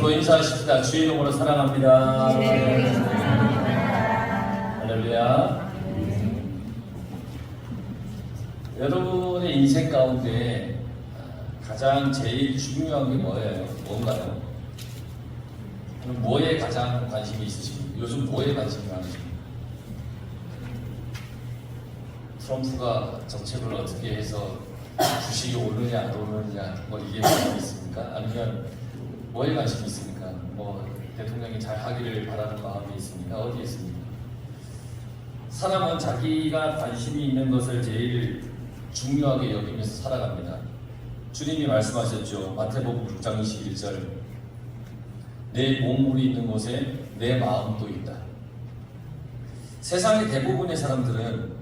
서로 인사하십시다. 주의 이름으로 사랑합니다. 할렐루야. 여러분의 인생 가운데 가장 제일 중요한 게 뭐예요? 뭔가요? 뭐에 가장 관심이 있으십니까? 요즘 뭐에 관심이 많으십니까? 트럼프가 정책을 어떻게 해서 주식이 오르냐 안 오르냐 뭐 이게 관심이 있습니까? 아니면 뭐에 관심이 있습니까? 뭐 대통령이 잘 하기를 바라는 마음이 있습니까? 어디에 있습니까? 사람은 자기가 관심이 있는 것을 제일 중요하게 여기면서 살아갑니다. 주님이 말씀하셨죠. 마태복음 6장 21절, 내 몸물이 있는 곳에 내 마음도 있다. 세상의 대부분의 사람들은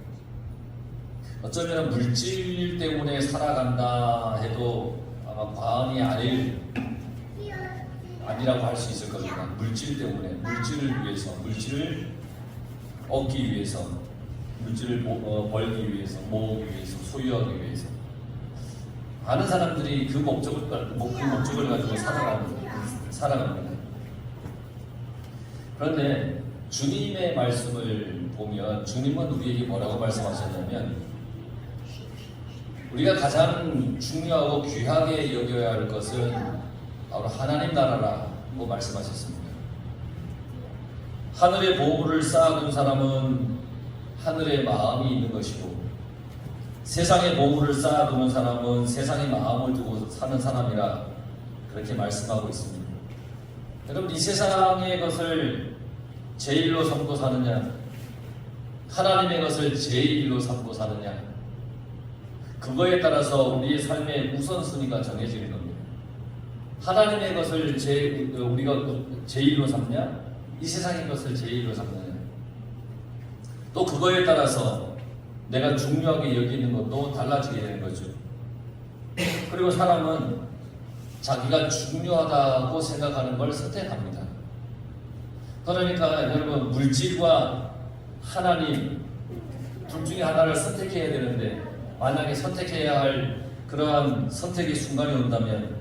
어쩌면 물질 때문에 살아간다 해도 아마 과언이 아니라고 할 수 있을 겁니다. 물질 때문에, 물질을 위해서, 물질을 얻기 위해서, 물질을 벌기 위해서, 모으기 위해서, 소유하기 위해서 많은 사람들이 그 목적을 가지고 살아갑니다. 그런데 주님의 말씀을 보면 주님은 우리에게 뭐라고 말씀하셨냐면 우리가 가장 중요하고 귀하게 여겨야 할 것은 바로 하나님 나라라고 말씀하셨습니다. 하늘의 보물을 쌓아둔 사람은 하늘의 마음이 있는 것이고 세상의 보물을 쌓아두는 사람은 세상의 마음을 두고 사는 사람이라 그렇게 말씀하고 있습니다. 여러분, 이 세상의 것을 제일로 삼고 사느냐, 하나님의 것을 제일로 삼고 사느냐, 그거에 따라서 우리의 삶의 우선순위가 정해지는 겁니다. 하나님의 것을 우리가 제일로 삼냐, 이 세상의 것을 제일로 삼느냐, 또 그거에 따라서 내가 중요하게 여기는 것도 달라지게 되는 거죠. 그리고 사람은 자기가 중요하다고 생각하는 걸 선택합니다. 그러니까 여러분, 물질과 하나님 둘 중에 하나를 선택해야 되는데 만약에 선택해야 할 그러한 선택의 순간이 온다면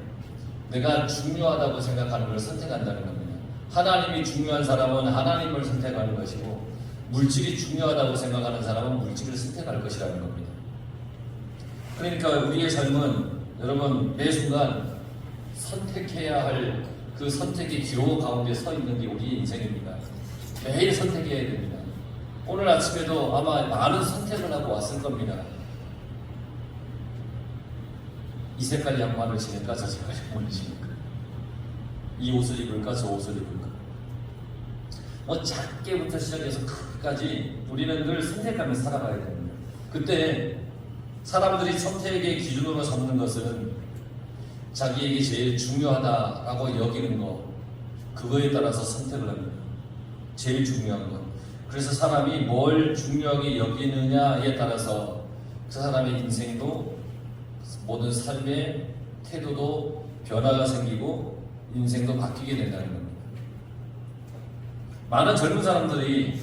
내가 중요하다고 생각하는 걸 선택한다는 겁니다. 하나님이 중요한 사람은 하나님을 선택하는 것이고 물질이 중요하다고 생각하는 사람은 물질을 선택할 것이라는 겁니다. 그러니까 우리의 삶은 여러분 매 순간 선택해야 할 그 선택의 기로 가운데 서 있는 게 우리의 인생입니다. 매일 선택해야 됩니다. 오늘 아침에도 아마 많은 선택을 하고 왔을 겁니다. 이 색깔의 양말을 신을까 저 색깔의 양말을 신을까, 이 옷을 입을까 저 옷을 입을까, 뭐 작게부터 시작해서 크게까지 우리는 늘 선택하면서 살아가야 됩니다. 그때 사람들이 선택의 기준으로 삼는 것은 자기에게 제일 중요하다라고 여기는 거, 그거에 따라서 선택을 합니다. 제일 중요한 것. 그래서 사람이 뭘 중요하게 여기느냐에 따라서 그 사람의 인생도 모든 삶의 태도도 변화가 생기고 인생도 바뀌게 된다는 겁니다. 많은 젊은 사람들이,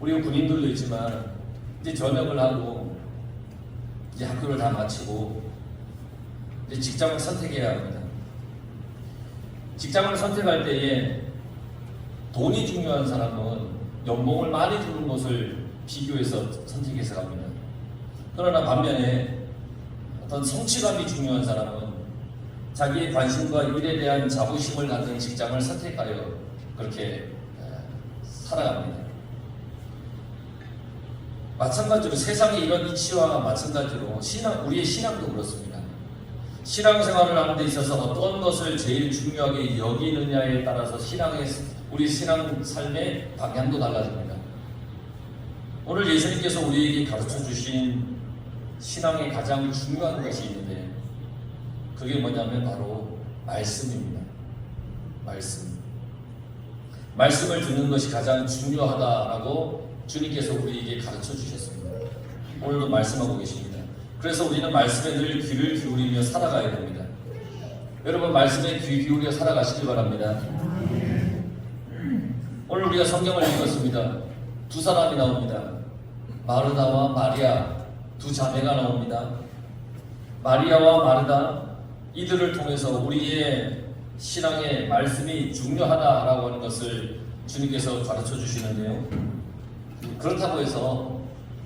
우리 군인들도 있지만 이제 전역을 하고 이제 학교를 다 마치고 이제 직장을 선택해야 합니다. 직장을 선택할 때에 돈이 중요한 사람은 연봉을 많이 주는 것을 비교해서 선택해서 갑니다. 그러나 반면에 어떤 성취감이 중요한 사람은 자기의 관심과 일에 대한 자부심을 갖는 직장을 선택하여 그렇게 살아갑니다. 마찬가지로 세상의 이런 이치와 마찬가지로 우리의 신앙도 그렇습니다. 신앙생활을 하는 데 있어서 어떤 것을 제일 중요하게 여기느냐에 따라서 우리 신앙 삶의 방향도 달라집니다. 오늘 예수님께서 우리에게 가르쳐 주신 신앙의 가장 중요한 것이 있는데 그게 뭐냐면 바로 말씀입니다. 말씀을 듣는 것이 가장 중요하다라고 주님께서 우리에게 가르쳐 주셨습니다. 오늘도 말씀하고 계십니다. 그래서 우리는 말씀에 늘 귀를 기울이며 살아가야 됩니다. 여러분, 말씀에 귀 기울여 살아가시길 바랍니다. 오늘 우리가 성경을 읽었습니다. 두 사람이 나옵니다. 마르다와 마리아, 두 자매가 나옵니다. 마리아와 마르다, 이들을 통해서 우리의 신앙의 말씀이 중요하다라고 하는 것을 주님께서 가르쳐 주시는데요. 그렇다고 해서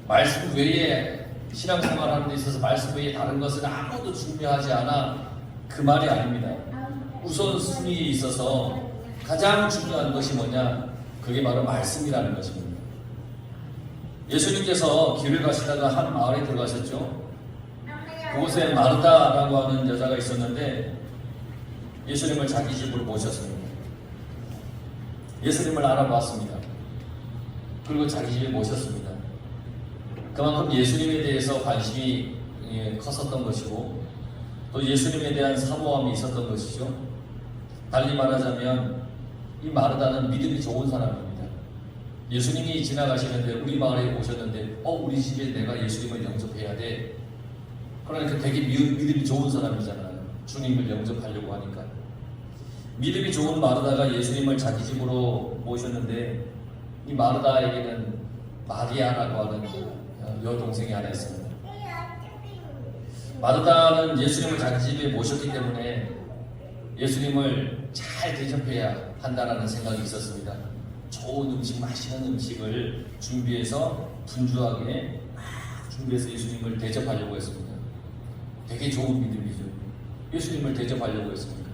말씀 외에 신앙생활하는 데 있어서 말씀 외에 다른 것은 아무도 중요하지 않아, 그 말이 아닙니다. 우선순위에 있어서 가장 중요한 것이 뭐냐? 그게 바로 말씀이라는 것입니다. 예수님께서 길을 가시다가 한 마을에 들어가셨죠. 그곳에 마르다라고 하는 여자가 있었는데 예수님을 자기 집으로 모셨습니다. 예수님을 알아보았습니다. 그리고 자기 집에 모셨습니다. 그만큼 예수님에 대해서 관심이 컸었던 것이고 또 예수님에 대한 사모함이 있었던 것이죠. 달리 말하자면 이 마르다는 믿음이 좋은 사람입니다. 예수님이 지나가시는데 우리 마을에 오셨는데 우리 집에 내가 예수님을 영접해야 돼. 그러니까 되게 믿음이 좋은 사람이잖아요. 주님을 영접하려고 하니까. 믿음이 좋은 마르다가 예수님을 자기 집으로 모셨는데 이 마르다에게는 마리아라고 하는 여동생이 하나 있습니다. 마르다는 예수님을 자기 집에 모셨기 때문에 예수님을 잘 대접해야 한다는 생각이 있었습니다. 좋은 음식, 맛있는 음식을 준비해서 분주하게 준비해서 예수님을 대접하려고 했습니다. 되게 좋은 믿음이죠. 예수님을 대접하려고 했습니다.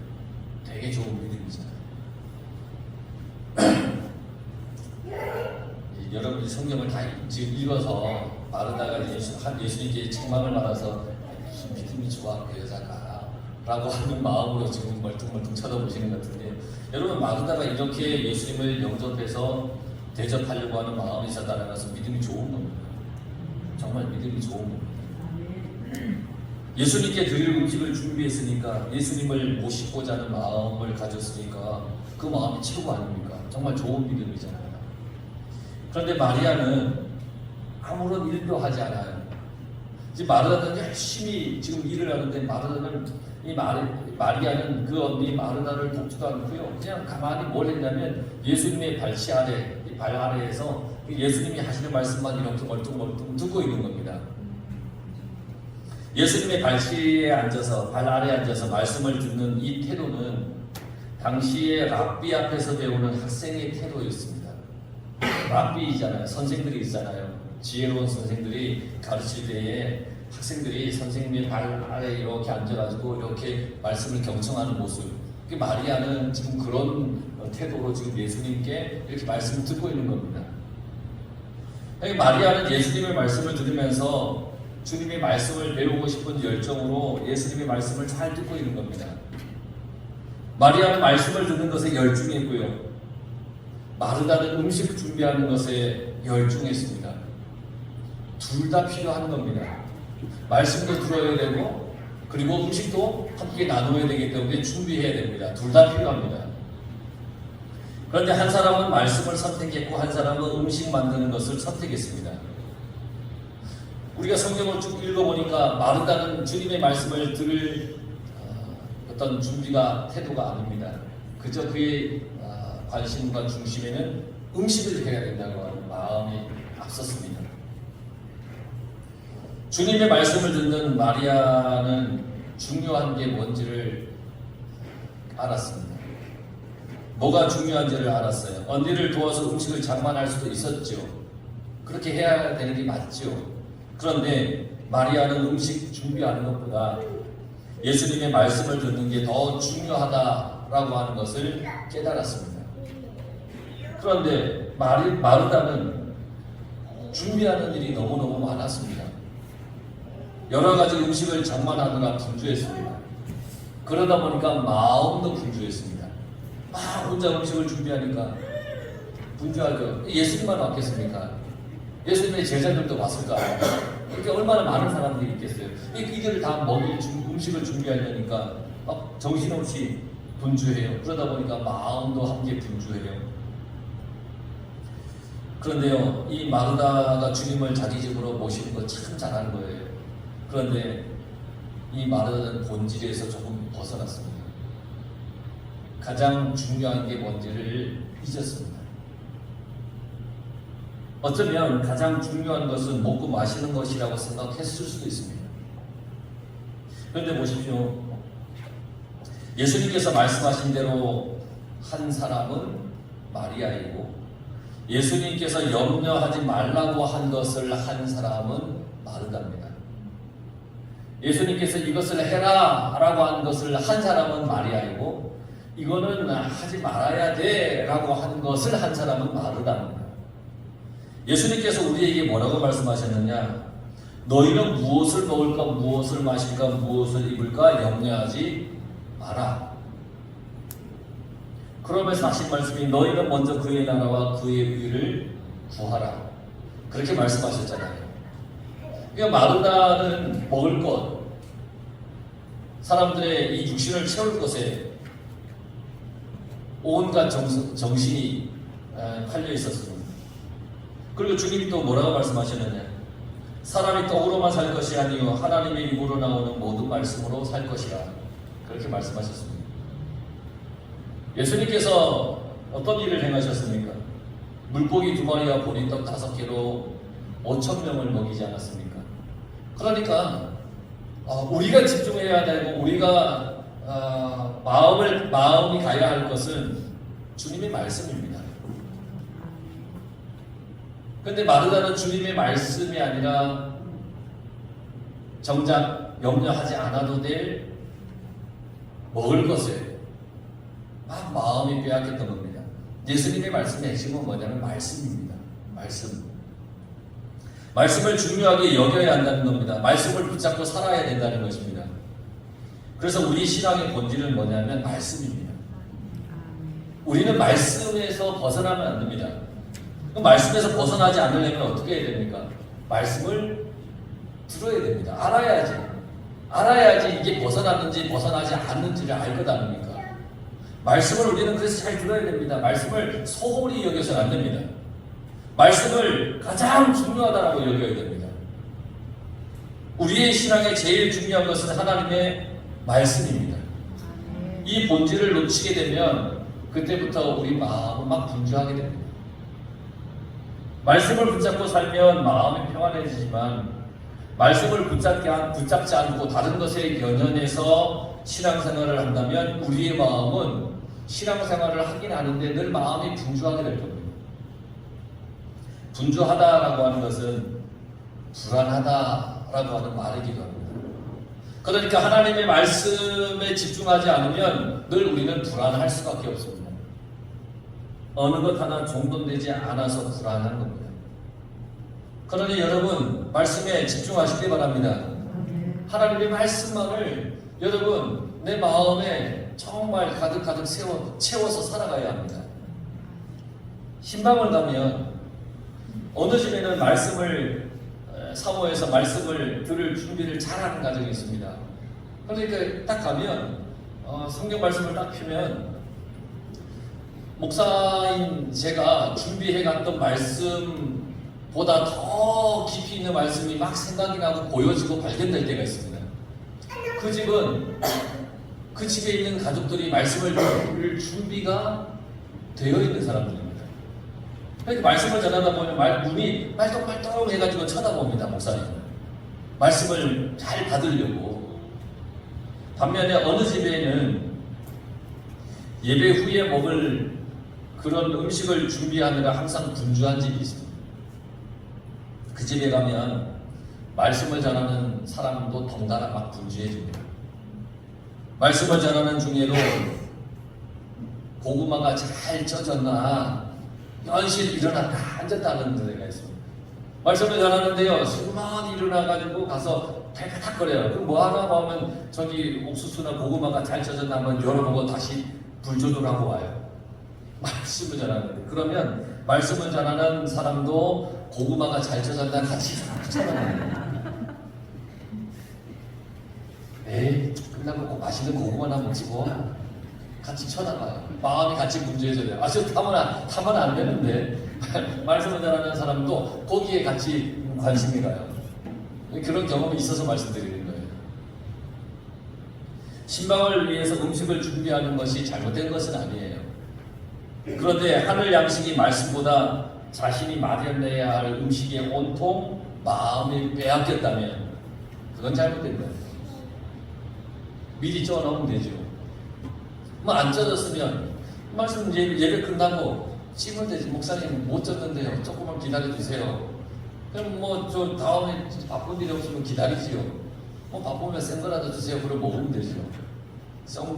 되게 좋은 믿음이잖아요. 여러분이 성경을 다 지금 읽어서 마르다가 예수님께 책망을 받아서 무슨 믿음이 좋아 그 여자가 라고 하는 마음으로 지금 멀뚱멀뚱 쳐다보시는 것 같은데, 여러분 마르다가 이렇게 예수님을 영접해서 대접하려고 하는 마음이 있었다는 것은 믿음이 좋은 겁니다. 정말 믿음이 좋은 겁니다. 예수님께 드릴 음식을 준비했으니까, 예수님을 모시고자 하는 마음을 가졌으니까 그 마음이 최고 아닙니까? 정말 좋은 믿음이잖아요. 그런데 마리아는 아무런 일도 하지 않아요. 이제 마르다는 열심히 지금 일을 하는데 마리아는 그 언니 마르다를 돕지도 않고요. 그냥 가만히 뭘 했냐면 예수님의 발치 아래, 발 아래에서 예수님이 하시는 말씀만 이렇게 멀뚱멀뚱 듣고 있는 겁니다. 예수님의 발치에 앉아서, 발 아래에 앉아서 말씀을 듣는 이 태도는 당시에 랍비 앞에서 배우는 학생의 태도였습니다. 랍비이잖아요. 선생들이 있잖아요. 지혜로운 선생들이 가르칠 때에 학생들이 선생님의 발 아래 이렇게 앉아가지고 이렇게 말씀을 경청하는 모습. 마리아는 지금 그런 태도로 지금 예수님께 이렇게 말씀을 듣고 있는 겁니다. 마리아는 예수님의 말씀을 들으면서 주님의 말씀을 배우고 싶은 열정으로 예수님의 말씀을 잘 듣고 있는 겁니다. 마리아는 말씀을 듣는 것에 열중했고요. 마르다는 음식 준비하는 것에 열중했습니다. 둘 다 필요한 겁니다. 말씀도 들어야 되고 그리고 음식도 함께 나누어야 되기 때문에 준비해야 됩니다. 둘 다 필요합니다. 그런데 한 사람은 말씀을 선택했고 한 사람은 음식 만드는 것을 선택했습니다. 우리가 성경을 쭉 읽어보니까 마르다는 주님의 말씀을 들을 어떤 준비가, 태도가 아닙니다. 그저 그의 관심과 중심에는 음식을 해야 된다고 하는 마음이 앞섰습니다. 주님의 말씀을 듣는 마리아는 중요한 게 뭔지를 알았습니다. 뭐가 중요한지를 알았어요. 언니를 도와서 음식을 장만할 수도 있었죠. 그렇게 해야 되는 게 맞죠. 그런데 마리아는 음식 준비하는 것보다 예수님의 말씀을 듣는 게 더 중요하다라고 하는 것을 깨달았습니다. 그런데 마르다는 준비하는 일이 너무너무 많았습니다. 여러 가지 음식을 장만하느라 분주했습니다. 그러다 보니까 마음도 분주했습니다. 막 혼자 음식을 준비하니까 분주하죠. 예수님만 왔겠습니까? 예수님의 제자들도 왔을까? 이렇게 얼마나 많은 사람들이 있겠어요. 이들을 다 먹일 음식을 준비하려니까 막 정신없이 분주해요. 그러다 보니까 마음도 함께 분주해요. 그런데요, 이 마르다가 주님을 자기 집으로 모시는 거 참 잘한 거예요. 그런데 이 마르다는 본질에서 조금 벗어났습니다. 가장 중요한 게 뭔지를 잊었습니다. 어쩌면 가장 중요한 것은 먹고 마시는 것이라고 생각했을 수도 있습니다. 그런데 보십시오. 예수님께서 말씀하신 대로 한 사람은 마리아이고 예수님께서 염려하지 말라고 한 것을 한 사람은 마르다입니다. 예수님께서 이것을 해라 라고 한 것을 한 사람은 마리아이고 이거는 하지 말아야 돼 라고 한 것을 한 사람은 마르다입니다. 예수님께서 우리에게 뭐라고 말씀하셨느냐? 너희는 무엇을 먹을까 무엇을 마실까 무엇을 입을까 염려하지 마라. 그러면서 하신 말씀이 너희는 먼저 그의 나라와 그의 의를 구하라. 그렇게 말씀하셨잖아요. 그러니까 마르다는 먹을 것, 사람들의 이 육신을 채울 것에 온갖 정신이 팔려 있었습니다. 그리고 주님이 또 뭐라고 말씀하셨느냐? 사람이 떡으로만 살 것이 아니요 하나님의 입으로 나오는 모든 말씀으로 살 것이라. 그렇게 말씀하셨습니다. 예수님께서 어떤 일을 행하셨습니까? 물고기 2마리와 보리떡 5개로 5,000명을 먹이지 않았습니까? 그러니까 우리가 집중해야 되고 우리가 마음이 가야 할 것은 주님의 말씀입니다. 그런데 마르다는 주님의 말씀이 아니라 정작 염려하지 않아도 될 먹을 것에 막 마음이 빼앗겼던 겁니다. 예수님의 말씀의 핵심은 뭐냐면 말씀입니다. 말씀을 중요하게 여겨야 한다는 겁니다. 말씀을 붙잡고 살아야 된다는 것입니다. 그래서 우리 신앙의 본질은 뭐냐면 말씀입니다. 우리는 말씀에서 벗어나면 안 됩니다. 그럼 말씀에서 벗어나지 않으려면 어떻게 해야 됩니까? 말씀을 들어야 됩니다. 알아야지 이게 벗어났는지 벗어나지 않는지를 알 것 아닙니까? 말씀을 우리는 그래서 잘 들어야 됩니다. 말씀을 소홀히 여겨서는 안 됩니다. 말씀을 가장 중요하다고 여겨야 됩니다. 우리의 신앙에 제일 중요한 것은 하나님의 말씀입니다. 이 본질을 놓치게 되면 그때부터 우리 마음은 막 분주하게 됩니다. 말씀을 붙잡고 살면 마음이 평안해지지만 말씀을 붙잡지 않고 다른 것에 연연해서 신앙생활을 한다면 우리의 마음은 신앙생활을 하긴 하는데 늘 마음이 분주하게 될 겁니다. 분주하다라고 하는 것은 불안하다라고 하는 말이기도 합니다. 그러니까 하나님의 말씀에 집중하지 않으면 늘 우리는 불안할 수밖에 없습니다. 어느 것 하나 종돈되지 않아서 불안한 겁니다. 그러니 여러분 말씀에 집중하시기 바랍니다. 하나님의 말씀만을 여러분 내 마음에 정말 가득가득 채워서 살아가야 합니다. 신방을 가면 어느 집에는 말씀을 사모해서 말씀을 들을 준비를 잘하는 가정이 있습니다. 그러니까 딱 가면 성경 말씀을 딱 펴면 목사인 제가 준비해갔던 말씀보다 더 깊이 있는 말씀이 막 생각이 나고 보여지고 발견될 때가 있습니다. 그 집에 있는 가족들이 말씀을 들을 준비가 되어 있는 사람들입니다. 그러니까 말씀을 전하다 보면 눈이 빨똥빨똥 해가지고 쳐다봅니다. 목사님 말씀을 잘 받으려고. 반면에 어느 집에는 예배 후에 먹을 그런 음식을 준비하느라 항상 분주한 집이 있습니다. 그 집에 가면 말씀을 전하는 사람도 덩달아 막 분주해집니다. 말씀을 전하는 중에도 고구마가 잘 쪄졌나 연실 일어났다 앉았다는 데가 있습니다. 말씀을 전하는데요 슬그머니 일어나가지고 가서 탈칵거려요. 그럼 뭐하나 보면 저기 옥수수나 고구마가 잘 쪄졌나 한번 열어보고 다시 불 조절하고 와요. 말씀을 전하는데 그러면 말씀을 전하는 사람도 고구마가 잘 쪄졌나 같이 쳐다봐요. 에이 끝나고 꼭 맛있는 고구마나 먹지고 같이 쳐다봐요. 마음이 같이 분주해져요. 저 타면 안 되는데 말씀을 전하는 사람도 거기에 같이 관심이 가요. 그런 경험이 있어서 말씀드리는 거예요. 신방을 위해서 음식을 준비하는 것이 잘못된 것은 아니에요. 그런데 하늘 양식이 말씀보다 자신이 마련해야 할 음식에 온통 마음이 빼앗겼다면 그건 잘못된 거예요. 미리 쪄 넣으면 되죠. 뭐 안 젖었으면 말씀 예배 끝나고 찌면 되지. 목사님 못 젖는데요. 조금만 기다려 주세요. 그럼 뭐 저 다음에 바쁜 일이 없으면 기다리지요. 뭐 바쁘면 센 거라도 주세요. 그럼 먹으면 되죠.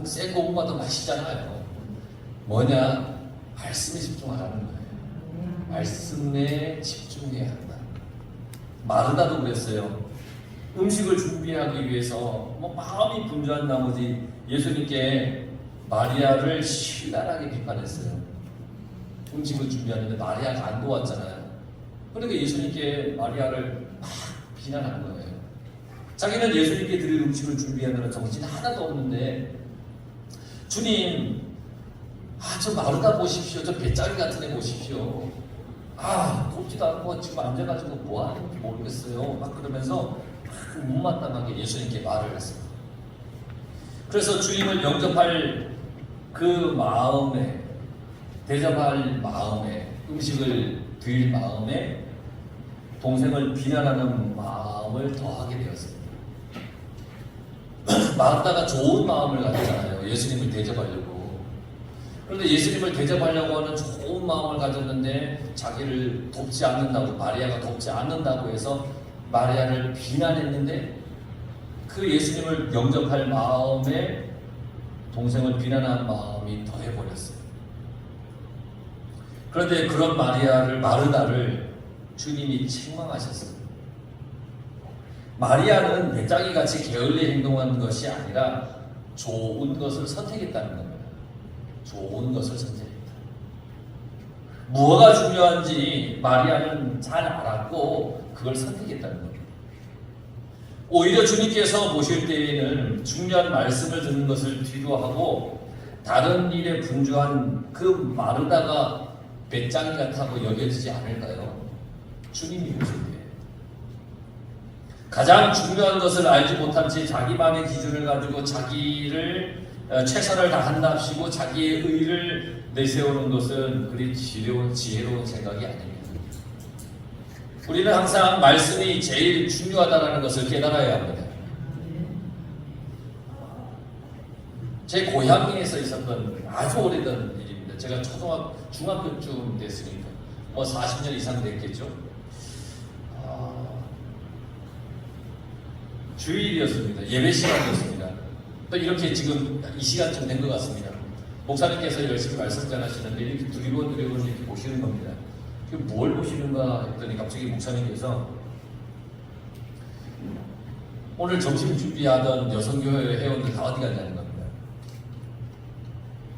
센 거 먹어도 맛있잖아요. 뭐냐? 말씀에 집중하라는 거예요. 말씀에 집중해야 한다. 마르다도 그랬어요. 음식을 준비하기 위해서 뭐 마음이 분주한 나머지 예수님께 마리아를 신랄하게 비판했어요. 음식을 준비하는데 마리아가 안 도왔잖아요. 그러니까 예수님께 마리아를 막 비난한 거예요. 자기는 예수님께 드릴 음식을 준비하느라 정신 하나도 없는데 주님, 저 마르다 보십시오. 저 배짜리 같은 애 보십시오. 덥지도 않고 지금 앉아가지고 뭐 하는지 모르겠어요. 막 그러면서 못마땅하게 예수님께 말을 했습니다. 그래서 주님을 영접할 그 마음에, 대접할 마음에, 음식을 드릴 마음에 동생을 비난하는 마음을 더하게 되었습니다. 마르다가 좋은 마음을 가졌잖아요. 예수님을 대접하려고. 그런데 예수님을 대접하려고 하는 좋은 마음을 가졌는데 자기를 돕지 않는다고, 마리아가 돕지 않는다고 해서 마리아를 비난했는데 그 예수님을 영접할 마음에 동생을 비난한 마음이 더해버렸어요. 그런데 그런 마르다를 주님이 책망하셨어요. 마리아는 배짱이같이 게을리 행동한 것이 아니라 좋은 것을 선택했다는 겁니다. 좋은 것을 선택했다. 무엇가 중요한지 마리아는 잘 알았고 그걸 선택했다는 겁니다. 오히려 주님께서 보실 때에는 중요한 말씀을 듣는 것을 뒤로 하고 다른 일에 분주한 그 마르다가 배짱이 같다고 여겨지지 않을까요? 주님이 보실 때 가장 중요한 것을 알지 못한 채 자기만의 기준을 가지고 자기를 최선을 다한답시고 자기의 의를 내세우는 것은 그리 지혜로운 생각이 아닙니다. 우리는 항상 말씀이 제일 중요하다는 것을 깨달아야 합니다. 제 고향에서 있었던 아주 오래된 일입니다. 제가 중학교쯤 됐으니까 뭐 40년 이상 됐겠죠. 주일이었습니다. 예배 시간이었습니다. 또 이렇게 지금 이 시간쯤 된 것 같습니다. 목사님께서 열심히 말씀 전하시는데 이렇게 두리번 이렇게 보시는 겁니다. 뭘 보시는가 했더니 갑자기 목사님께서 오늘 점심 준비하던 여성교회 회원들 다 어디 갔냐는 겁니다.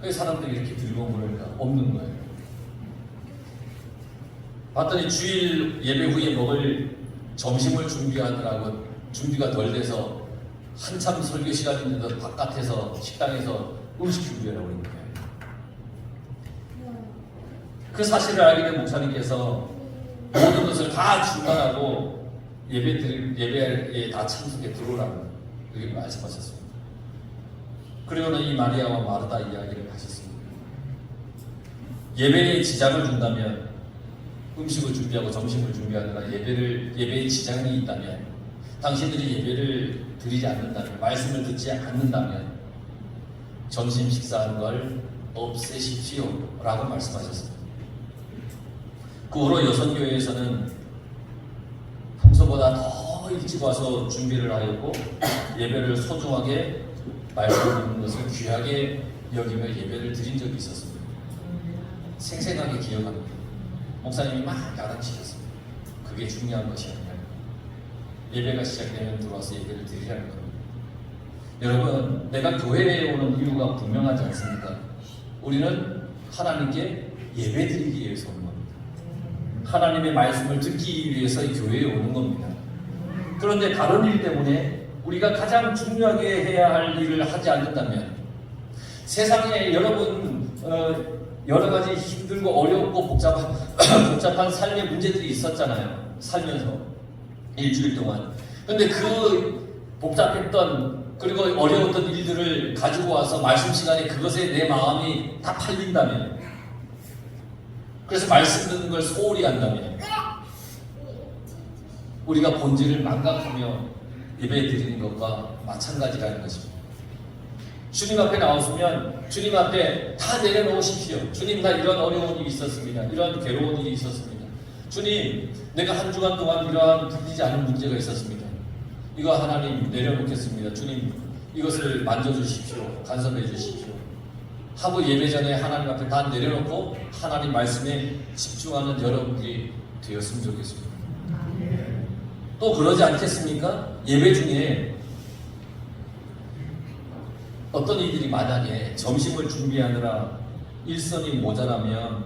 그 사람들이 이렇게 들고 보니까 없는 거예요. 봤더니 주일 예배 후에 먹을 점심을 준비하느라고 준비가 덜 돼서 한참 설교 시간인데도 바깥에서 식당에서 음식 준비하라고 있는 거예요. 그 사실을 알게 된 목사님께서 모든 것을 다 중단하고 예배에 다 참석해 들어오라고 그렇게 말씀하셨습니다. 그리고는 이 마리아와 마르다 이야기를 하셨습니다. 예배에 지장을 준다면 음식을 준비하고 점심을 준비하느라 예배에 지장이 있다면 당신들이 예배를 드리지 않는다면 말씀을 듣지 않는다면 점심 식사하는 걸 없애십시오 라고 말씀하셨습니다. 그 후로 여선교회에서는 평소보다 더 일찍 와서 준비를 하였고 예배를 소중하게 말씀을 듣는 것을 귀하게 여기며 예배를 드린 적이 있었습니다. 생생하게 기억합니다. 목사님이 막 야단치셨습니다. 그게 중요한 것이 아니라 예배가 시작되면 들어와서 예배를 드리라는 겁니다. 여러분, 내가 교회에 오는 이유가 분명하지 않습니까? 우리는 하나님께 예배 드리기 위해서 오는 겁니다. 하나님의 말씀을 듣기 위해서 이 교회에 오는 겁니다. 그런데 다른 일 때문에 우리가 가장 중요하게 해야 할 일을 하지 않는다면 세상에 여러분 여러 가지 힘들고 어렵고 복잡한 삶의 문제들이 있었잖아요. 살면서 일주일 동안. 근데 그 복잡했던 그리고 어려웠던 일들을 가지고 와서 말씀 시간에 그것에 내 마음이 다 팔린다면, 그래서 말씀 듣는 걸 소홀히 한다면 우리가 본질을 망각하며 예배 드리는 것과 마찬가지라는 것입니다. 주님 앞에 나왔으면 주님 앞에 다 내려놓으십시오. 주님, 나 이런 어려운 일이 있었습니다. 이런 괴로운 일이 있었습니다. 주님, 내가 한 주간 동안 이러한 풀리지 않은 문제가 있었습니다. 이거 하나님 내려놓겠습니다. 주님, 이것을 만져주십시오. 간섭해 주십시오. 하고 예배 전에 하나님 앞에 다 내려놓고 하나님 말씀에 집중하는 여러분들이 되었으면 좋겠습니다. 또 그러지 않겠습니까? 예배 중에 어떤 이들이 만약에 점심을 준비하느라 일선이 모자라면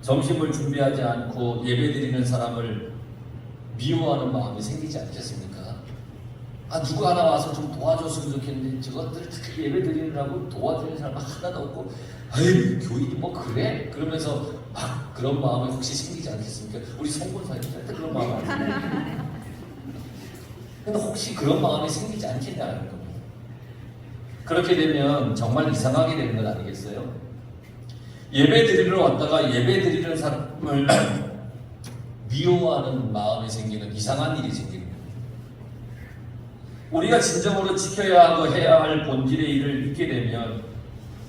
점심을 준비하지 않고 예배드리는 사람을 미워하는 마음이 생기지 않겠습니까? 아, 누구 하나 와서 좀 도와줬으면 좋겠는데 저것들 특히 예배드리느라고 도와주는 사람 하나도 없고, 아유, 교인이 뭐 그래? 그러면서 막 그런 마음이 혹시 생기지 않겠습니까? 우리 성군사님 절대 그런 마음 아니에요. 근데 혹시 그런 마음이 생기지 않겠냐는 겁니다. 그렇게 되면 정말 이상하게 되는 건 아니겠어요? 예배 드리러 왔다가 예배 드리는 사람을 미워하는 마음이 생기는 이상한 일이 생깁니다. 우리가 진정으로 지켜야 하고 해야 할 본질의 일을 잊게 되면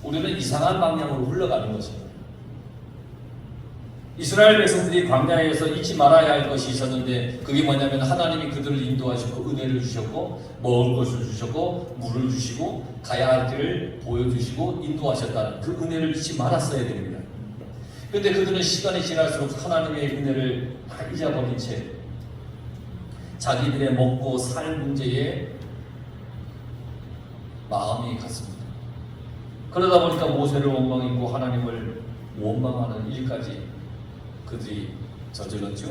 우리는 이상한 방향으로 흘러가는 것입니다. 이스라엘 백성들이 광야에서 잊지 말아야 할 것이 있었는데 그게 뭐냐면 하나님이 그들을 인도하시고 은혜를 주셨고 먹을 것을 주셨고 물을 주시고 가야 할 길을 보여주시고 인도하셨다는 그 은혜를 잊지 말았어야 됩니다. 그런데 그들은 시간이 지날수록 하나님의 은혜를 다 잊어버린 채 자기들의 먹고 살 문제에 마음이 갔습니다. 그러다 보니까 모세를 원망했고 하나님을 원망하는 일까지 그들이 저질렀죠.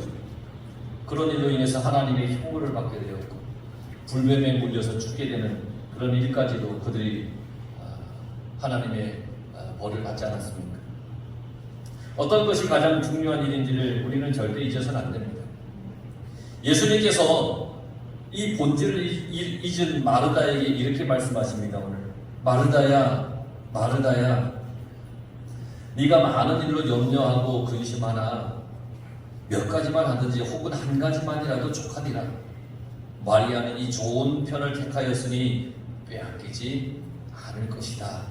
그런 일로 인해서 하나님의 형벌을 받게 되었고 불뱀에 물려서 죽게 되는 그런 일까지도 그들이 하나님의 벌을 받지 않았습니까? 어떤 것이 가장 중요한 일인지를 우리는 절대 잊어서는 안 됩니다. 예수님께서 이 본질을 잊은 마르다에게 이렇게 말씀하십니다. 오늘 마르다야, 마르다야, 네가 많은 일로 염려하고 근심하나 몇 가지만 하든지 혹은 한 가지만이라도 족하리라. 마리아는 이 좋은 편을 택하였으니 빼앗기지 않을 것이다.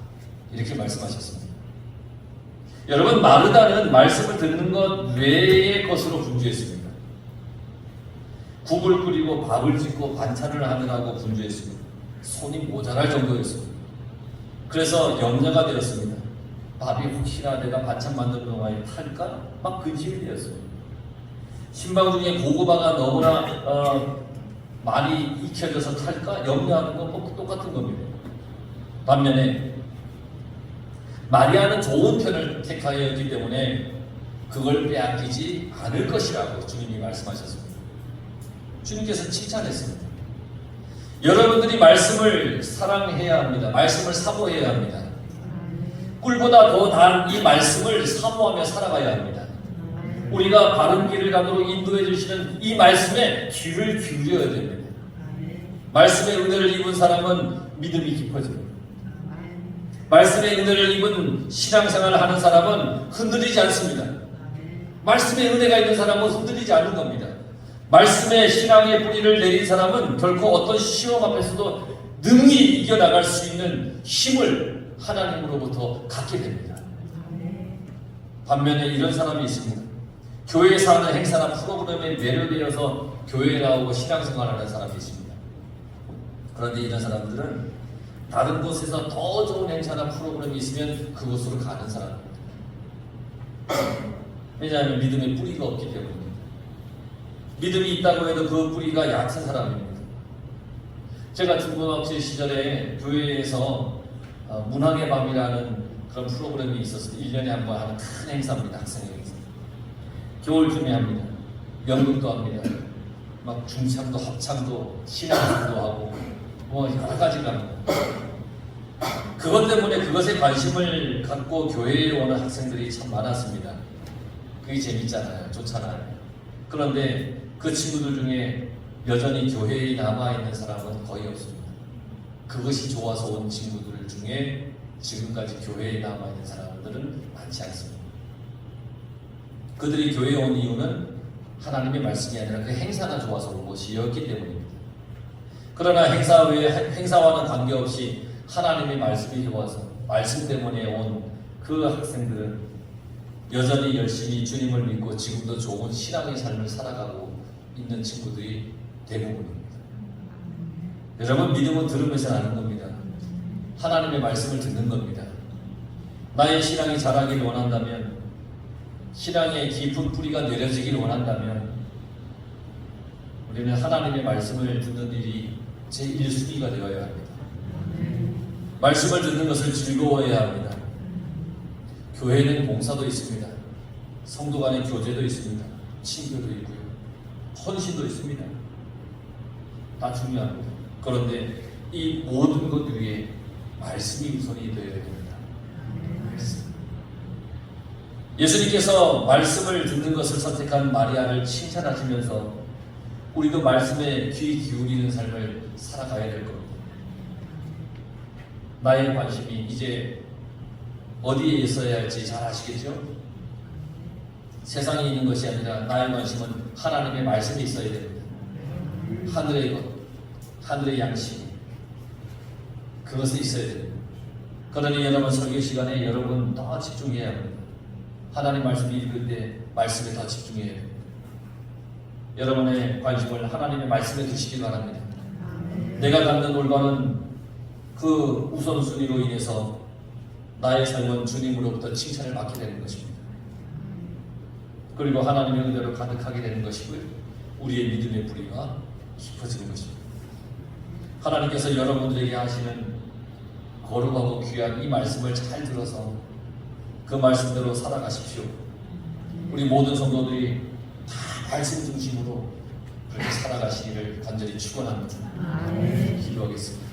이렇게 말씀하셨습니다. 여러분, 마르다는 말씀을 듣는 것 외의 것으로 분주했습니다. 국을 끓이고 밥을 짓고 반찬을 하느라고 분주했습니다. 손이 모자랄 정도였습니다. 그래서 염려가 되었습니다. 밥이 혹시나 내가 반찬 만드는 동안에 탈까? 막 근심이 되었습니다. 신방 중에 고구마가 너무나 많이 익혀져서 탈까? 염려하는 건 뭐 똑같은 겁니다. 반면에 마리아는 좋은 편을 택하였기 때문에 그걸 빼앗기지 않을 것이라고 주님이 말씀하셨습니다. 주님께서 칭찬했습니다. 여러분들이 말씀을 사랑해야 합니다. 말씀을 사모해야 합니다. 꿀보다 더 단 이 말씀을 사모하며 살아가야 합니다. 우리가 바른 길을 가도록 인도해 주시는 이 말씀에 귀를 기울여야 됩니다. 말씀의 은혜를 입은 사람은 믿음이 깊어집니다. 말씀의 은혜를 입은 신앙생활을 하는 사람은 흔들리지 않습니다. 말씀의 은혜가 있는 사람은 흔들리지 않는 겁니다. 말씀의 신앙의 뿌리를 내린 사람은 결코 어떤 시험 앞에서도 능히 이겨나갈 수 있는 힘을 하나님으로부터 갖게 됩니다. 반면에 이런 사람이 있습니다. 교회에서 하는 행사나 프로그램에 매료되어서 교회에 나오고 신앙생활하는 사람이 있습니다. 그런데 이런 사람들은 다른 곳에서 더 좋은 행사나 프로그램이 있으면 그곳으로 가는 사람입니다. 왜냐하면 믿음의 뿌리가 없기 때문입니다. 믿음이 있다고 해도 그 뿌리가 약한 사람입니다. 제가 중고등학생 시절에 교회에서 문학의 밤이라는 그런 프로그램이 있었습니다. 1년에 한 번 하는 큰 행사입니다. 학생의 행사. 겨울쯤에 합니다. 연극도 합니다. 막 중창도 합창도 신앙도 하고 뭐 여러 가지가 합니다. 그것 때문에 그것에 관심을 갖고 교회에 오는 학생들이 참 많았습니다. 그게 재밌잖아요. 좋잖아요. 그런데 그 친구들 중에 여전히 교회에 남아있는 사람은 거의 없습니다. 그것이 좋아서 온 친구들 중에 지금까지 교회에 남아있는 사람들은 많지 않습니다. 그들이 교회에 온 이유는 하나님의 말씀이 아니라 그 행사가 좋아서 온 것이었기 때문입니다. 그러나 행사와는 관계없이 하나님의 말씀이 해와서 말씀 때문에 온 그 학생들은 여전히 열심히 주님을 믿고 지금도 좋은 신앙의 삶을 살아가고 있는 친구들이 대부분입니다. 여러분, 믿음은 들으면서 하는 겁니다. 하나님의 말씀을 듣는 겁니다. 나의 신앙이 자라기를 원한다면, 신앙의 깊은 뿌리가 내려지기를 원한다면 우리는 하나님의 말씀을 듣는 일이 제1순위가 되어야 합니다. 말씀을 듣는 것을 즐거워해야 합니다. 교회는 봉사도 있습니다. 성도 간의 교제도 있습니다. 친교도 있고요. 헌신도 있습니다. 다 중요합니다. 그런데 이 모든 것 위에 말씀이 우선이 되어야 됩니다. 말씀. 예수님께서 말씀을 듣는 것을 선택한 마리아를 칭찬하시면서 우리도 말씀에 귀 기울이는 삶을 살아가야 될 겁니다. 나의 관심이 이제 어디에 있어야 할지 잘 아시겠죠? 세상에 있는 것이 아니라 나의 관심은 하나님의 말씀에 있어야 됩니다. 하늘의 것, 하늘의 양식, 그것에 있어야 됩니다. 그러니 여러분 설교 시간에 여러분 더 집중해야 합니다. 하나님 말씀 읽을 때 말씀에 더 집중해야 됩니다. 여러분의 관심을 하나님의 말씀에 두시기 바랍니다. 내가 갖는 올바른 그 우선순위로 인해서 나의 삶은 주님으로부터 칭찬을 받게 되는 것입니다. 그리고 하나님의 은혜로 가득하게 되는 것이고요. 우리의 믿음의 뿌리가 깊어지는 것입니다. 하나님께서 여러분들에게 하시는 거룩하고 귀한 이 말씀을 잘 들어서 그 말씀대로 살아가십시오. 우리 모든 성도들이 다 말씀 중심으로 그렇게 살아가시기를 간절히 축원합니다. 기도하겠습니다.